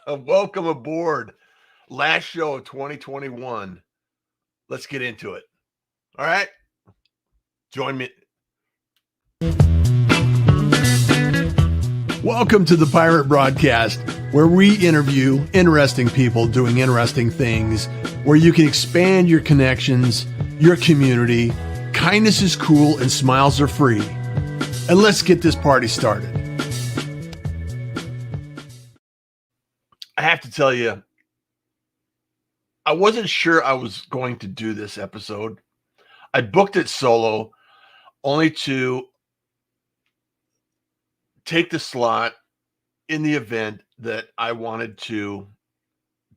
Welcome aboard. Last show of 2021. Let's get into it. All right. Join me. Welcome to the Pirate Broadcast, where we interview interesting people doing interesting things, where you can expand your connections, your community. Kindness is cool and smiles are free. And let's get this party started. I have to tell you, I wasn't sure I was going to do this episode. I booked it solo only to take the slot in the event that I wanted to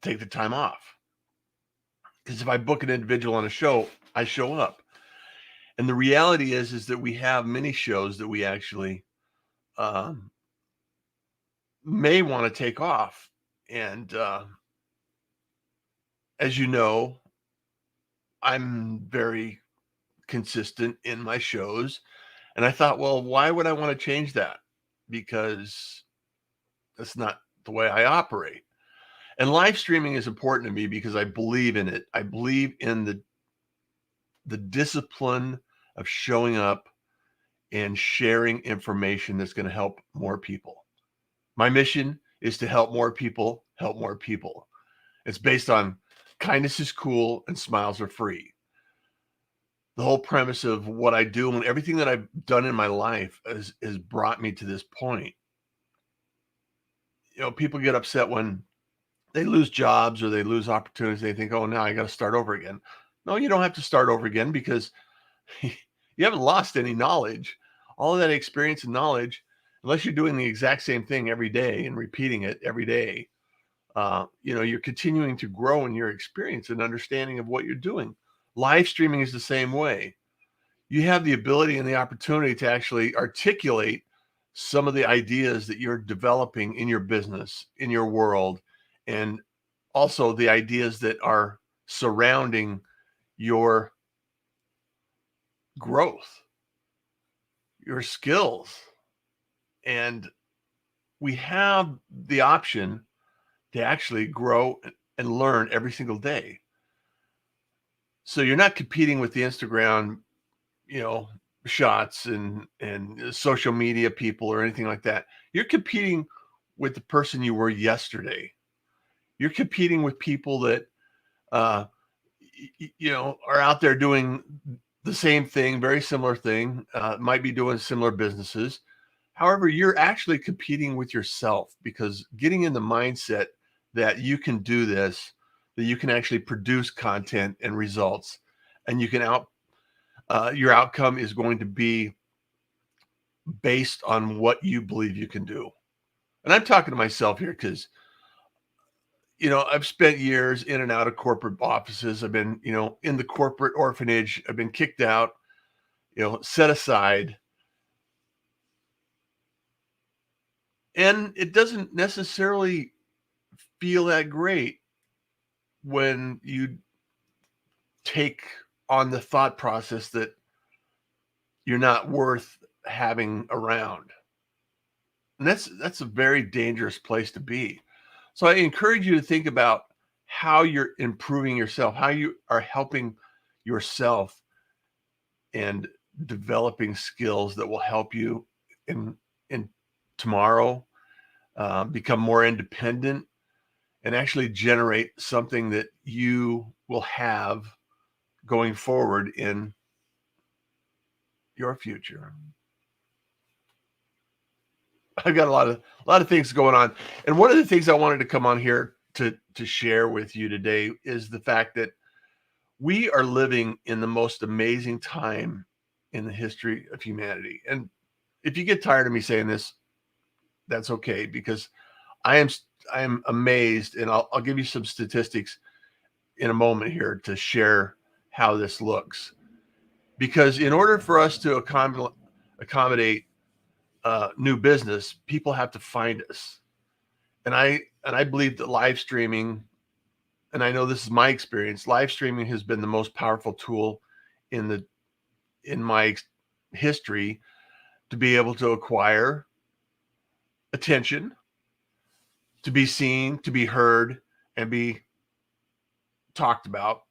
take the time off. Because if I book an individual on a show, I show up. And the reality is that we have many shows that we actually may want to take off. And as you know, I'm very consistent in my shows. And I thought, well, why would I want to change that? Because that's not the way I operate. And live streaming is important to me because I believe in it. I believe in the discipline of showing up and sharing information that's going to help more people. My mission is to help more people help more people. It's based on kindness is cool and smiles are free. The whole premise of what I do and everything that I've done in my life has brought me to this point. You know, people get upset when they lose jobs or they lose opportunities. They think, oh, now I got to start over again. No, you don't have to start over again because you haven't lost any knowledge. All of that experience and knowledge, unless you're doing the exact same thing every day and repeating it every day, you're continuing to grow in your experience and understanding of what you're doing. Live streaming is the same way. You have the ability and the opportunity to actually articulate some of the ideas that you're developing in your business, in your world, and also the ideas that are surrounding your growth, your skills. And we have the option to actually grow and learn every single day. So you're not competing with the Instagram, shots and social media people or anything like that. You're competing with the person you were yesterday. You're competing with people that are out there doing the same thing, very similar thing, might be doing similar businesses. However, you're actually competing with yourself because getting in the mindset that you can do this, that you can actually produce content and results, and you can your outcome is going to be based on what you believe you can do. And I'm talking to myself here because, I've spent years in and out of corporate offices. I've been, in the corporate orphanage. I've been kicked out, set aside. And it doesn't necessarily feel that great when you take on the thought process that you're not worth having around. And that's a very dangerous place to be. So I encourage you to think about how you're improving yourself, how you are helping yourself and developing skills that will help you in tomorrow, become more independent, and actually generate something that you will have going forward in your future. I've got a lot of things going on. And one of the things I wanted to come on here to share with you today is the fact that we are living in the most amazing time in the history of humanity. And if you get tired of me saying this, that's okay, because I am amazed, and I'll give you some statistics in a moment here to share how this looks. Because in order for us to accommodate new business, people have to find us. And I believe that live streaming, and I know this is my experience, live streaming has been the most powerful tool in my history to be able to acquire attention, to be seen, to be heard, and be talked about,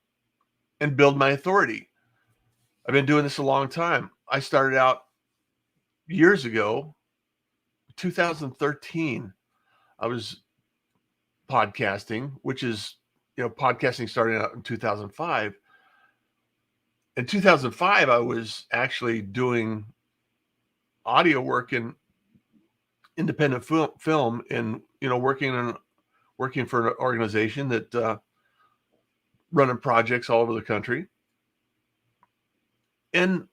and build my authority. I've been doing this a long time. I started out years ago, 2013. I was podcasting, which is, podcasting started out in 2005. In 2005, I was actually doing audio work in independent film and, working for an organization that running projects all over the country. And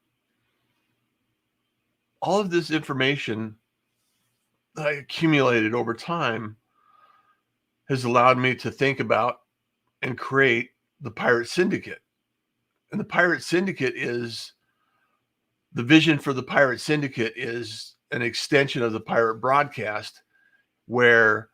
all of this information that I accumulated over time has allowed me to think about and create the Pirate Syndicate. And the Pirate Syndicate is the vision for the Pirate Syndicate is an extension of the pirate broadcast where,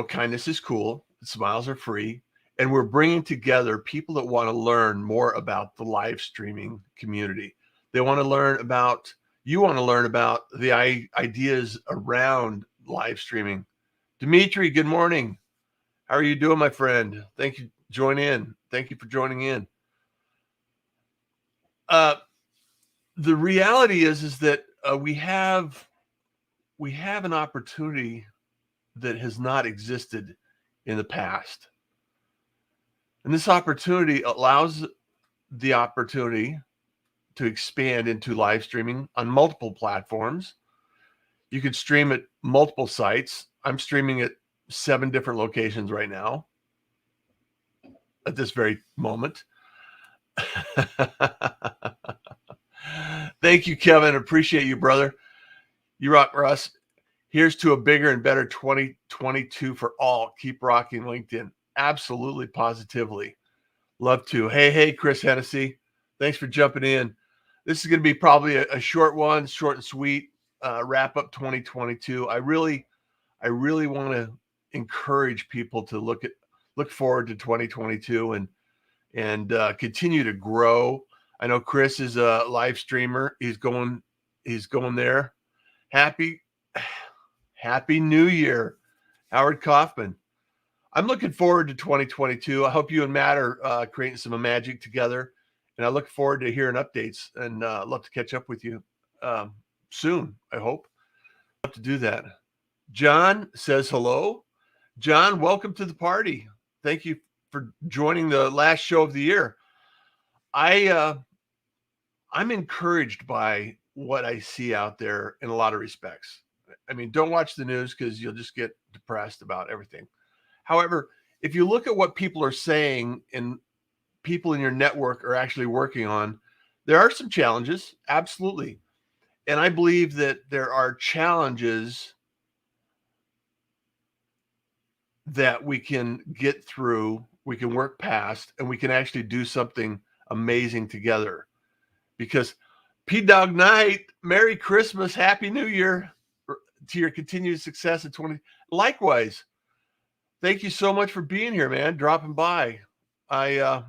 kindness is cool, smiles are free, and we're bringing together people that want to learn more about the live streaming community. They want to learn about, you want to learn about the ideas around live streaming. Dimitri, good morning. How are you doing, my friend? Thank you. Join in. Thank you for joining in. The reality is that we have an opportunity that has not existed in the past. And this opportunity allows the opportunity to expand into live streaming on multiple platforms. You could stream at multiple sites. I'm streaming at 7 different locations right now at this very moment. Thank you, Kevin. Appreciate you, brother. You rock, Russ. Here's to a bigger and better 2022 for all. Keep rocking LinkedIn. Absolutely, positively. Love to. Hey, Chris Hennessy. Thanks for jumping in. This is going to be probably a short one, short and sweet, wrap up 2022. I really want to encourage people to look forward to 2022 and continue to grow. I know Chris is a live streamer. He's going there. Happy New Year, Howard Kaufman. I'm looking forward to 2022. I hope you and Matt are creating some magic together, and I look forward to hearing updates and love to catch up with you soon. I hope. Love to do that. John says hello. John, welcome to the party. Thank you for joining the last show of the year. I'm encouraged by what I see out there in a lot of respects. I mean, don't watch the news because you'll just get depressed about everything. However, if you look at what people are saying and people in your network are actually working on, there are some challenges, absolutely. And I believe that there are challenges that we can get through, we can work past, and we can actually do something amazing together. Because P-Dog Night, Merry Christmas, Happy New Year to your continued success in 20. Likewise, thank you so much for being here, man, dropping by. I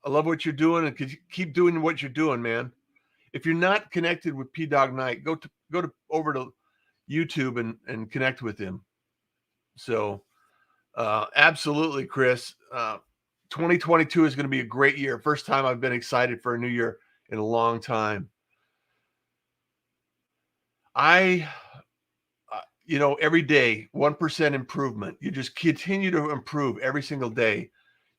love what you're doing and keep doing what you're doing, man. If you're not connected with P-Dog Night, go over to YouTube and connect with him. So absolutely, Chris. 2022 is going to be a great year. First time I've been excited for a new year in a long time. Every day, 1% improvement. You just continue to improve every single day.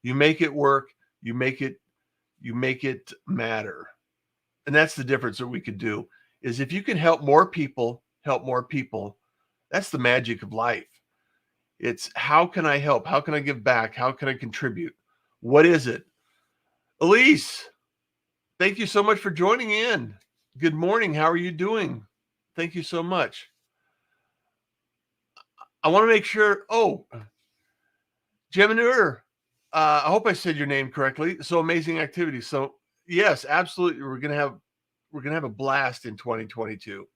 You make it work. You make it matter. And that's the difference that we could do is if you can help more people, that's the magic of life. It's how can I help? How can I give back? How can I contribute? What is it? Elise, thank you so much for joining in. Good morning. How are you doing? Thank you so much. I want to make sure. Oh, Geminur, I hope I said your name correctly. So amazing activity. So yes, absolutely. We're gonna have a blast in 2022.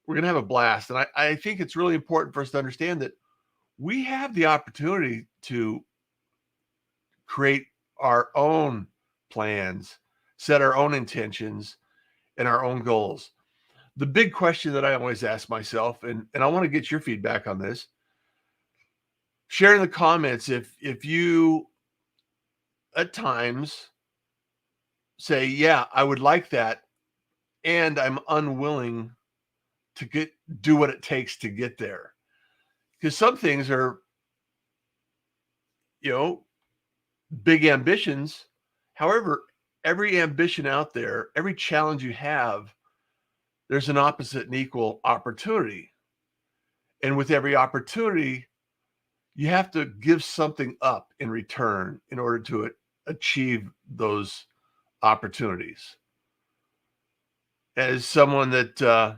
We're gonna have a blast, and I think it's really important for us to understand that we have the opportunity to create our own plans, set our own intentions, and our own goals. The big question that I always ask myself, and I want to get your feedback on this, share in the comments if you at times say, yeah, I would like that, and I'm unwilling to do what it takes to get there. Because some things are, you know, big ambitions. However, every ambition out there, every challenge you have, there's an opposite and equal opportunity. And with every opportunity, you have to give something up in return in order to achieve those opportunities. As someone that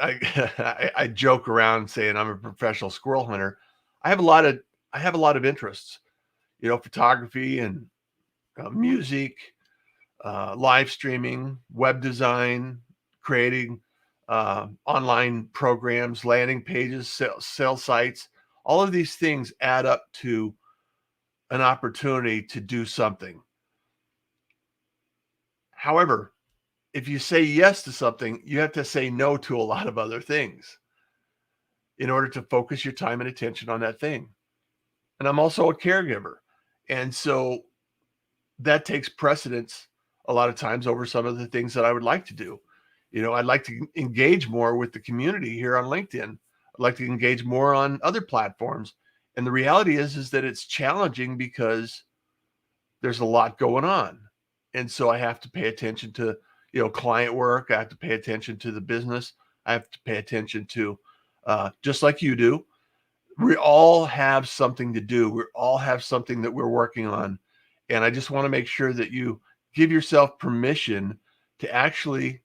I joke around saying I'm a professional squirrel hunter, I have a lot of interests, photography and music, live streaming, web design, creating online programs, landing pages, sales sites. All of these things add up to an opportunity to do something. However, if you say yes to something, you have to say no to a lot of other things in order to focus your time and attention on that thing. And I'm also a caregiver. And so that takes precedence a lot of times over some of the things that I would like to do. I'd like to engage more with the community here on LinkedIn. I'd like to engage more on other platforms. And the reality is that it's challenging because there's a lot going on. And so I have to pay attention to, client work. I have to pay attention to the business. I have to pay attention to, just like you do. We all have something to do. We all have something that we're working on. And I just want to make sure that you give yourself permission to actually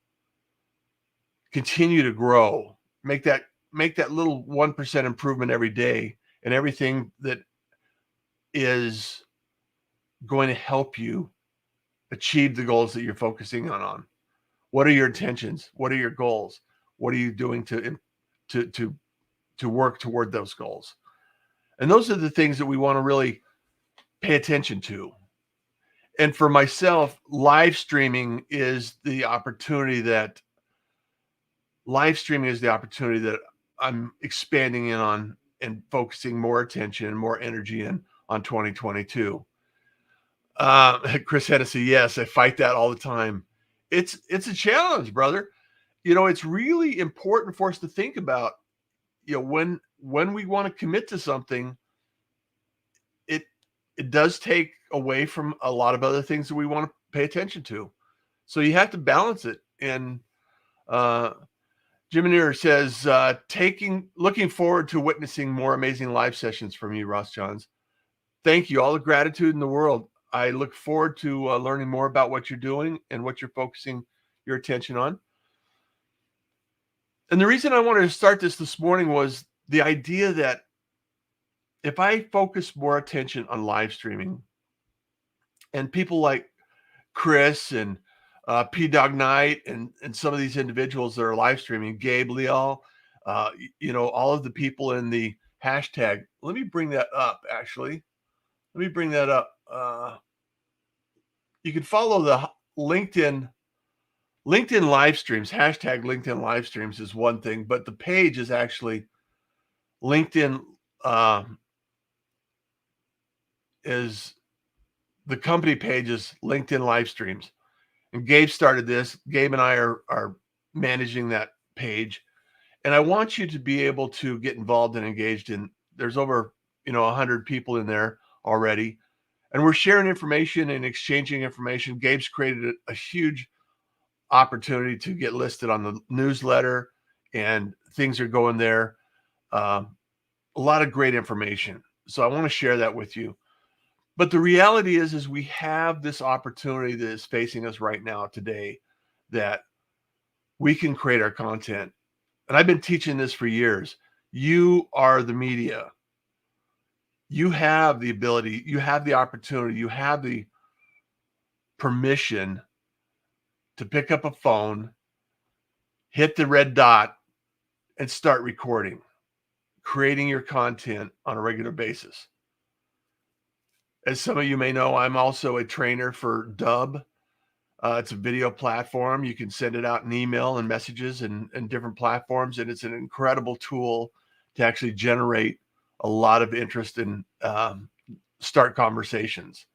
continue to grow, make that little 1% improvement every day, and everything that is going to help you achieve the goals that you're focusing on. What are your intentions? What are your goals? What are you doing to work toward those goals? And those are the things that we want to really pay attention to. And for myself, live streaming is the opportunity that I'm expanding in on and focusing more attention and more energy in on 2022. Chris Hennessy, yes, I fight that all the time. It's a challenge, brother. It's really important for us to think about, when we want to commit to something, it does take away from a lot of other things that we want to pay attention to. So you have to balance it. And Jim Muir says, looking forward to witnessing more amazing live sessions from you, Ross Johns. Thank you. All the gratitude in the world. I look forward to learning more about what you're doing and what you're focusing your attention on. And the reason I wanted to start this morning was the idea that if I focus more attention on live streaming, and people like Chris and P Dog Knight and some of these individuals that are live streaming, Gabe Leal, all of the people in the hashtag. Let me bring that up, actually. Let me bring that up. You can follow the LinkedIn live streams. Hashtag LinkedIn live streams is one thing, but the page is actually LinkedIn. Is the company page is LinkedIn live streams. And Gabe started this. Gabe and I are managing that page. And I want you to be able to get involved and engaged in. There's over, 100 people in there already. And we're sharing information and exchanging information. Gabe's created a huge opportunity to get listed on the newsletter, and things are going there. A lot of great information. So I want to share that with you. But the reality is we have this opportunity that is facing us right now today, that we can create our content. And I've been teaching this for years. You are the media. You have the ability, you have the opportunity, you have the permission to pick up a phone, hit the red dot, and start recording, creating your content on a regular basis. As some of you may know, I'm also a trainer for Dub. It's a video platform. You can send it out in email and messages and different platforms. And it's an incredible tool to actually generate a lot of interest in start conversations.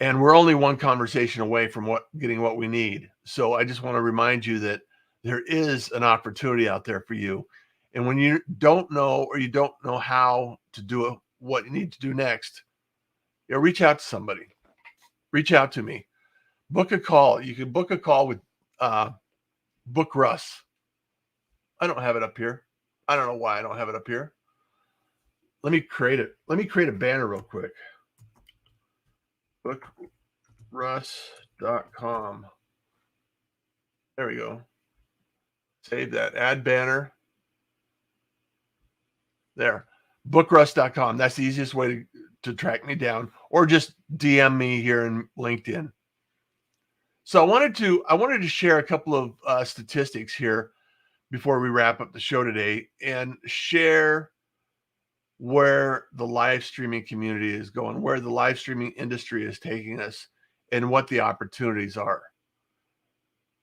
And we're only one conversation away from getting what we need. So I just want to remind you that there is an opportunity out there for you. And when you don't know, or you don't know how to do what you need to do next, reach out to somebody. Reach out to me. Book a call. You can book a call with Book Russ. I don't have it up here. I don't know why I don't have it up here. Let me create it. Let me create a banner real quick. bookruss.com. There we go. Save that. Add banner. There. bookruss.com. That's the easiest way to track me down, or just DM me here in LinkedIn. So I wanted to share a couple of statistics here before we wrap up the show today, and share where the live streaming community is going, where the live streaming industry is taking us, and what the opportunities are.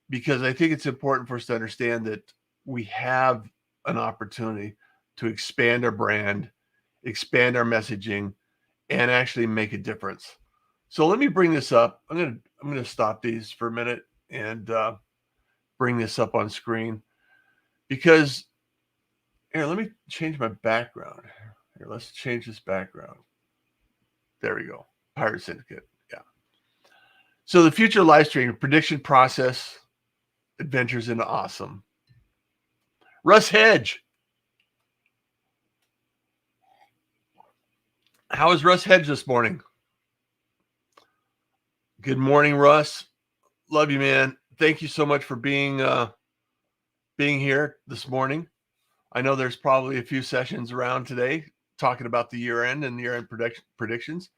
Because I think it's important for us to understand that we have an opportunity to expand our brand, expand our messaging, and actually make a difference. So let me bring this up. I'm gonna stop these for a minute and bring this up on screen, because here, let me change my background. Here, let's change this background. There we go. Pirate Syndicate. Yeah. So the future live streaming prediction process, adventures into awesome. Russ Hedge. How is Russ Hedge this morning? Good morning, Russ. Love you, man. Thank you so much for being here this morning. I know there's probably a few sessions around today talking about the year end and year end predictions.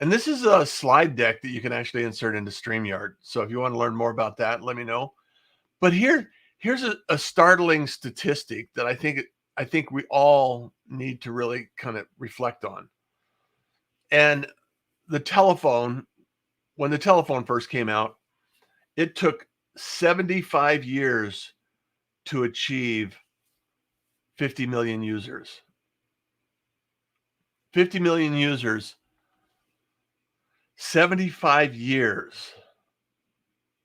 And this is a slide deck that you can actually insert into StreamYard. So if you want to learn more about that, let me know. But here's a startling statistic that I think we all need to really kind of reflect on. And the telephone, when the telephone first came out, it took 75 years to achieve 50 million users. 50 million users, 75 years.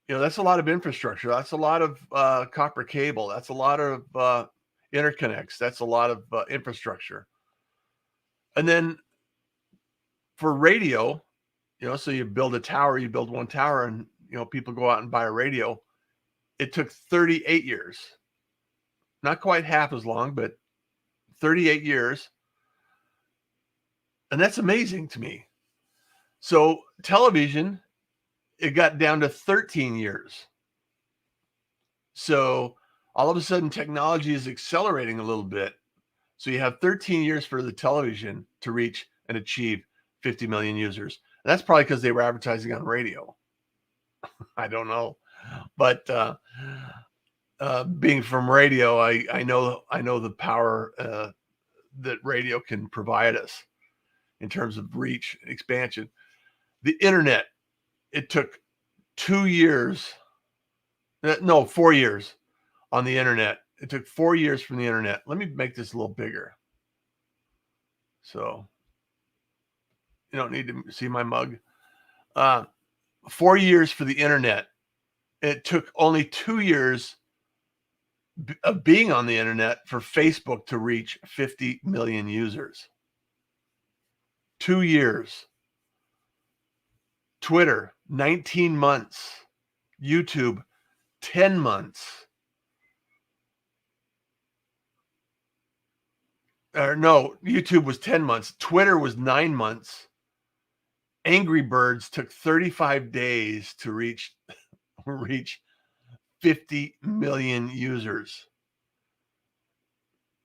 That's a lot of infrastructure. That's a lot of copper cable. That's a lot of interconnects. That's a lot of infrastructure. And then for radio, so you build a tower, you build one tower, and people go out and buy a radio. It took 38 years. Not quite half as long, but 38 years. And that's amazing to me. So television, it got down to 13 years. So all of a sudden technology is accelerating a little bit. So you have 13 years for the television to reach and achieve 50 million users. And that's probably because they were advertising on radio. I don't know. But being from radio, I know the power that radio can provide us in terms of reach and expansion. The internet, it took 4 years on the internet. It took 4 years from the internet. Let me make this a little bigger. So you don't need to see my mug. 4 years for the internet. It took only 2 years of being on the internet for Facebook to reach 50 million users. 2 years. Twitter, 19 months. YouTube, 10 months. Or no, YouTube was 10 months. Twitter was 9 months. Angry Birds took 35 days to reach 50 million users.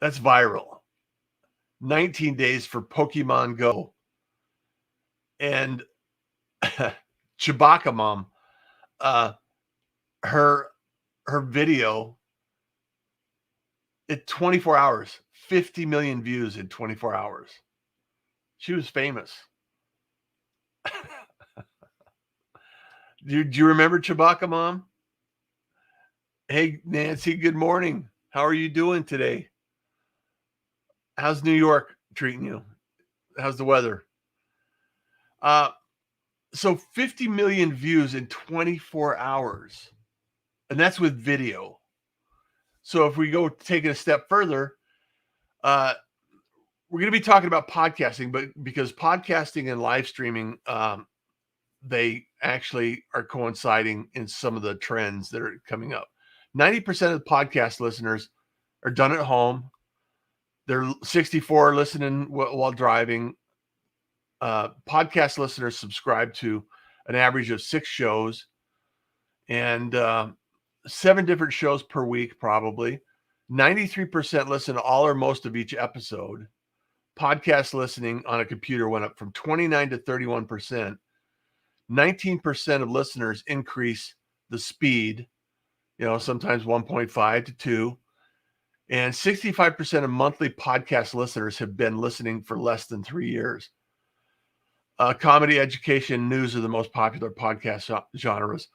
That's viral. 19 days for Pokemon Go. And Chewbacca Mom, her video, at 24 hours, 50 million views in 24 hours. She was famous. Do you remember Chewbacca Mom? Hey, Nancy, good morning. How are you doing today? How's New York treating you? How's the weather? So 50 million views in 24 hours, and that's with video. So if we go take it a step further, we're going to be talking about podcasting, but because podcasting and live streaming, they actually are coinciding in some of the trends that are coming up. 90% of the podcast listeners are done at home. They're 64 listening while driving. Podcast listeners subscribe to an average of 6 shows and 7 different shows per week, probably. 93% listen to all or most of each episode. Podcast listening on a computer went up from 29 to 31%. 19% of listeners increase the speed, sometimes 1.5 to 2. And 65% of monthly podcast listeners have been listening for less than 3 years. Comedy, education, news are the most popular podcast genres.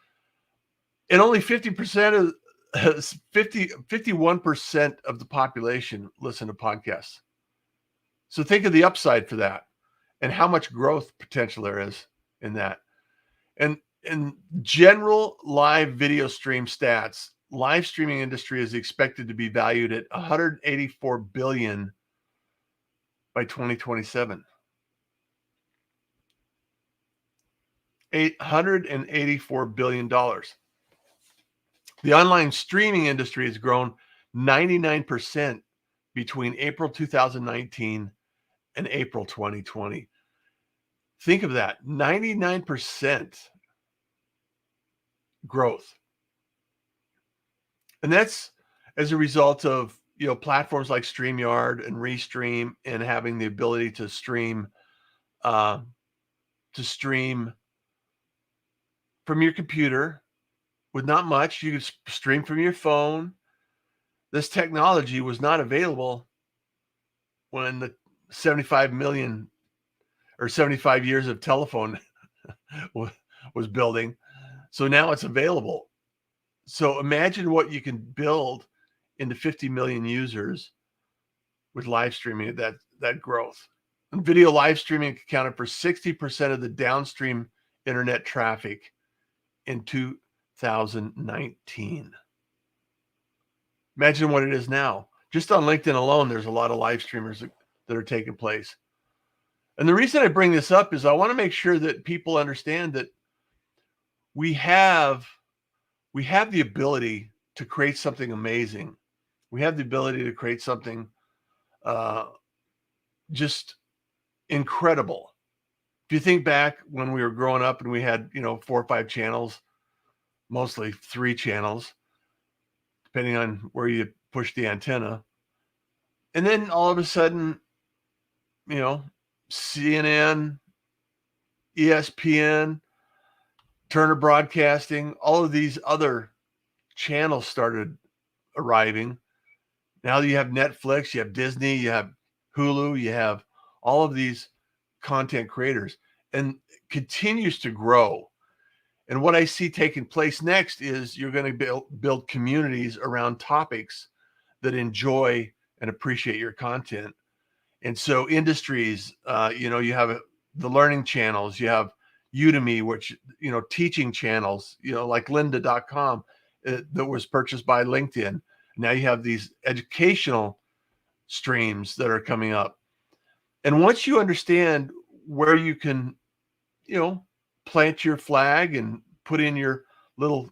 And only 51% of the population listen to podcasts. So think of the upside for that and how much growth potential there is in that. And in general live video stream stats, live streaming industry is expected to be valued at $184 billion by 2027. $884 billion. The online streaming industry has grown 99% between April 2019 and April 2020. Think of that, 99% growth. And that's as a result of, platforms like StreamYard and Restream and having the ability to stream from your computer with not much. You could stream from your phone. This technology was not available when the 75 million or 75 years of telephone was building. So now it's available. So imagine what you can build into 50 million users with live streaming, that growth. And video live streaming accounted for 60% of the downstream internet traffic in 2019. Imagine what it is now. Just on LinkedIn alone, there's a lot of live streamers that are taking place. And the reason I bring this up is I want to make sure that people understand that we have the ability to create something amazing. We have the ability to create something just incredible. If you think back when we were growing up and we had, 4 or 5 channels, mostly 3 channels, depending on where you push the antenna. And then all of a sudden, CNN, ESPN, Turner Broadcasting, all of these other channels started arriving. Now you have Netflix, you have Disney, you have Hulu, you have all of these content creators, and continues to grow. And what I see taking place next is you're going to build communities around topics that enjoy and appreciate your content. And so industries, you have the learning channels, you have Udemy, which, teaching channels, like lynda.com that was purchased by LinkedIn. Now you have these educational streams that are coming up. And once you understand where you can, plant your flag and put in your little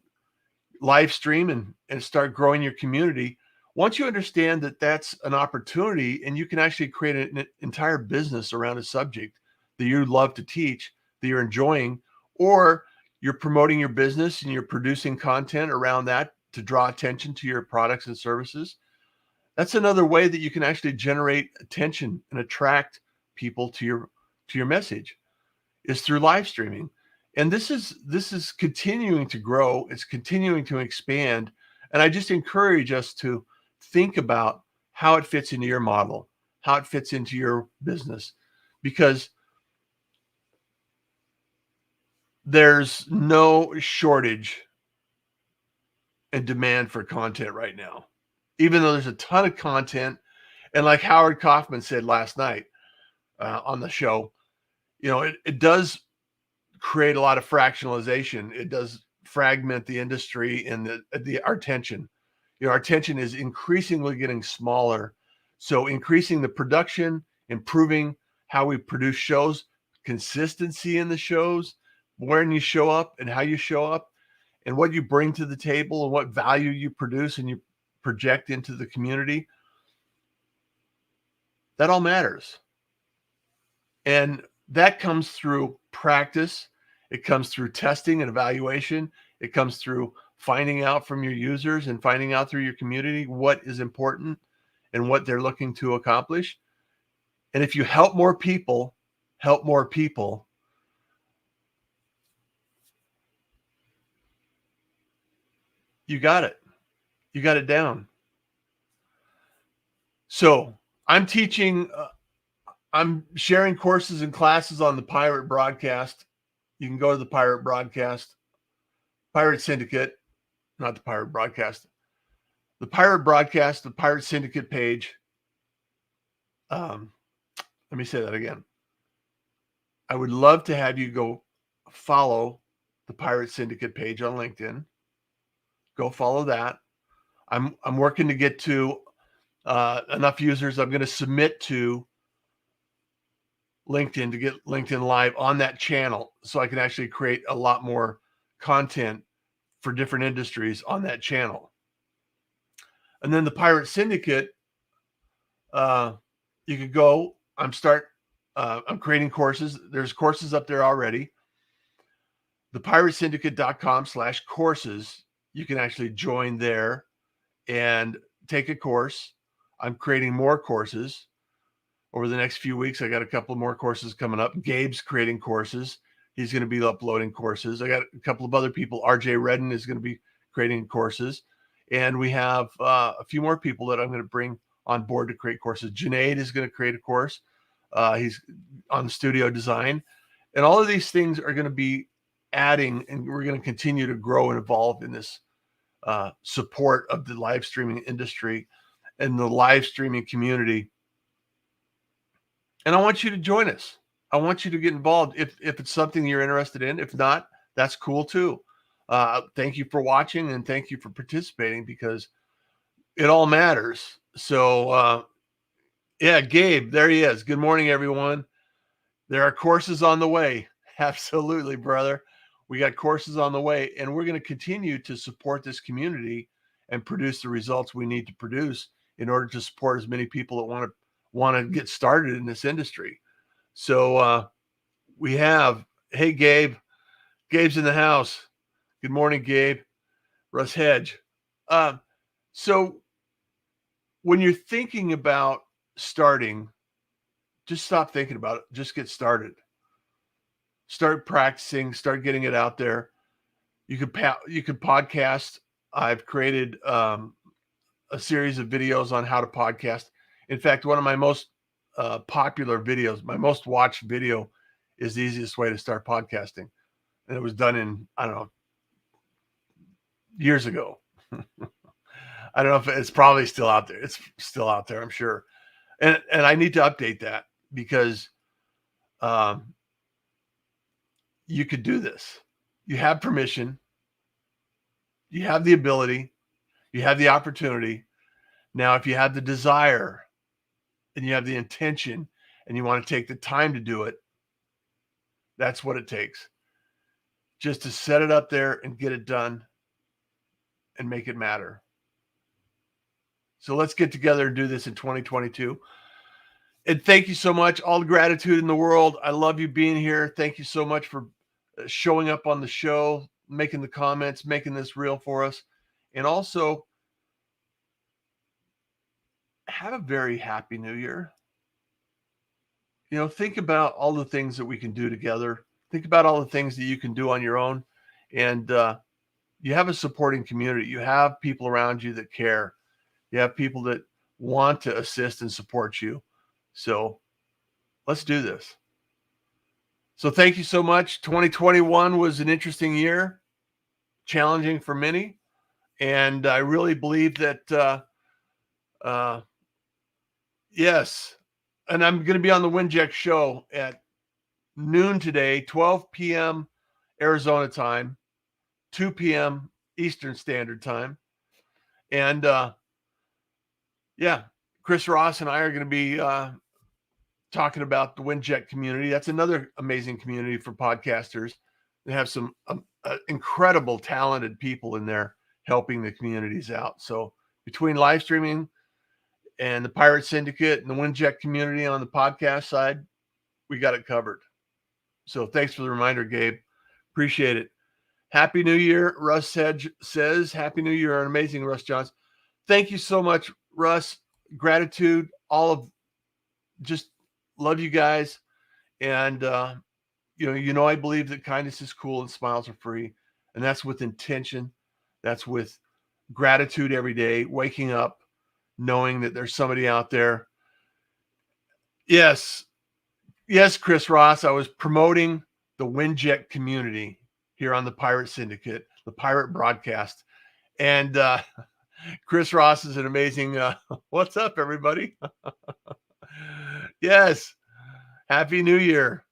live stream and start growing your community, once you understand that that's an opportunity and you can actually create an entire business around a subject that you love to teach, that you're enjoying, or you're promoting your business and you're producing content around that to draw attention to your products and services, that's another way that you can actually generate attention and attract people to your message, is through live streaming. And this is continuing to grow. It's continuing to expand. And I just encourage us to think about how it fits into your model, how it fits into your business, because there's no shortage and demand for content right now. Even though there's a ton of content And like Howard Kaufman said last night on the show, it does create a lot of fractionalization. It does fragment the industry and our attention. Our attention is increasingly getting smaller. So increasing the production, improving how we produce shows, consistency in the shows, when you show up and how you show up, and what you bring to the table and what value you produce and you project into the community, that all matters. And that comes through practice. It comes through testing and evaluation. It comes through finding out from your users and finding out through your community what is important and what they're looking to accomplish. And if you help more people, you got it. You got it down. So I'm teaching, I'm sharing courses and classes on the Pirate broadcast. You can go to the Pirate broadcast, Pirate Syndicate, not the Pirate broadcast, the Pirate broadcast, the Pirate Syndicate page. Let me say that again. I would love to have you go follow the Pirate Syndicate page on LinkedIn. Go follow that. I'm working to get to enough users. I'm going to submit to LinkedIn to get LinkedIn Live on that channel so I can actually create a lot more content for different industries on that channel. And then the Pirate Syndicate, you could go, I'm creating courses. There's courses up there already. thepiratesyndicate.com/courses. You can actually join there and take a course. I'm creating more courses over the next few weeks. I got a couple more courses coming up. Gabe's creating courses. He's going to be uploading courses. I got a couple of other people. RJ Redden is going to be creating courses. And we have a few more people that I'm going to bring on board to create courses. Junaid is going to create a course. He's on studio design. And all of these things are going to be adding, and we're going to continue to grow and evolve in this support of the live streaming industry and the live streaming community. And I want you to join us. I want you to get involved if it's something you're interested in. If not, that's cool too. Thank you for watching and thank you for participating because it all matters. So, yeah, Gabe, there he is. Good morning, everyone. There are courses on the way. Absolutely, brother. We got courses on the way, and we're going to continue to support this community and produce the results we need to produce in order to support as many people that want to get started in this industry. So we have, hey, Gabe. Gabe's in the house. Good morning, Gabe. Russ Hedge. So when you're thinking about starting, just stop thinking about it. Just get started. Start practicing. Start getting it out there. You could podcast. I've created a series of videos on how to podcast. In fact, one of my most popular videos, my most watched video, is the easiest way to start podcasting, and it was done in, I don't know, years ago. I don't know if it's probably still out there. It's still out there, I'm sure. And I need to update that because you could do this. You have permission. You have the ability. You have the opportunity. Now, if you have the desire and you have the intention and you want to take the time to do it, that's what it takes. Just to set it up there and get it done and make it matter. So let's get together and do this in 2022. And thank you so much. All the gratitude in the world. I love you being here. Thank you so much for showing up on the show, making the comments, making this real for us. And also, have a very happy new year. Think about all the things that we can do together. Think about all the things that you can do on your own. And you have a supporting community. You have people around you that care. You have people that want to assist and support you. So let's do this. So thank you so much. 2021 was an interesting year, challenging for many. And I really believe that, Yes. And I'm going to be on the Winject show at noon today, 12 p.m. Arizona time, 2 p.m. Eastern Standard Time. And yeah, Chris Ross and I are going to be talking about the Winject community. That's another amazing community for podcasters. They have some incredible, talented people in there helping the communities out. So between live streaming and the Pirate Syndicate and the Winject community on the podcast side, we got it covered. So thanks for the reminder, Gabe. Appreciate it. Happy New Year. Russ Hedge says, Happy New Year. An amazing Russ Johnson. Thank you so much, Russ. Gratitude. All of just love you guys. And, I believe that kindness is cool and smiles are free. And that's with intention. That's with gratitude every day, waking up, knowing that there's somebody out there. Yes, Chris Ross. I was promoting the Winject community here on the Pirate Syndicate, the Pirate broadcast. And Chris Ross is an amazing, what's up, everybody? Yes. Happy New Year.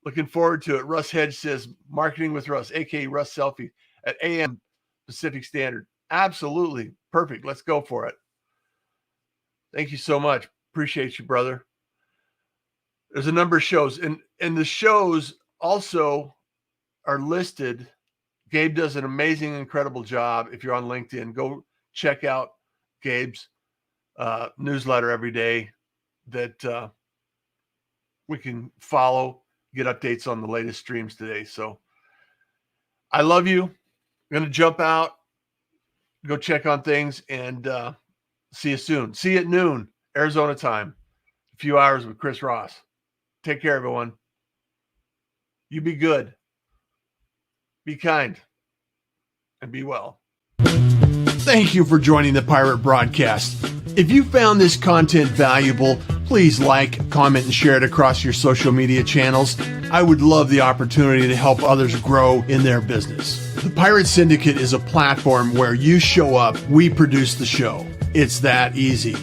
Looking forward to it. Russ Hedge says, marketing with Russ, a.k.a. Russ Selfie at AM Pacific Standard. Absolutely. Perfect. Let's go for it. Thank you so much. Appreciate you, brother. There's a number of shows. And the shows also are listed. Gabe does an amazing, incredible job. If you're on LinkedIn, go check out Gabe's newsletter every day that we can follow, get updates on the latest streams today. So I love you. I'm going to jump out, go check on things, and see you soon. See you at noon, Arizona time. A few hours with Chris Ross. Take care, everyone. You be good. Be kind. And be well. Thank you for joining the Pirate Broadcast. If you found this content valuable, please like, comment, and share it across your social media channels. I would love the opportunity to help others grow in their business. The Pirate Syndicate is a platform where you show up, we produce the show. It's that easy.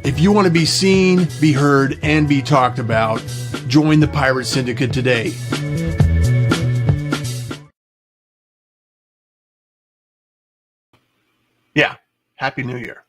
If you want to be seen, be heard, and be talked about, join the Pirate Syndicate today. Yeah. Happy New Year.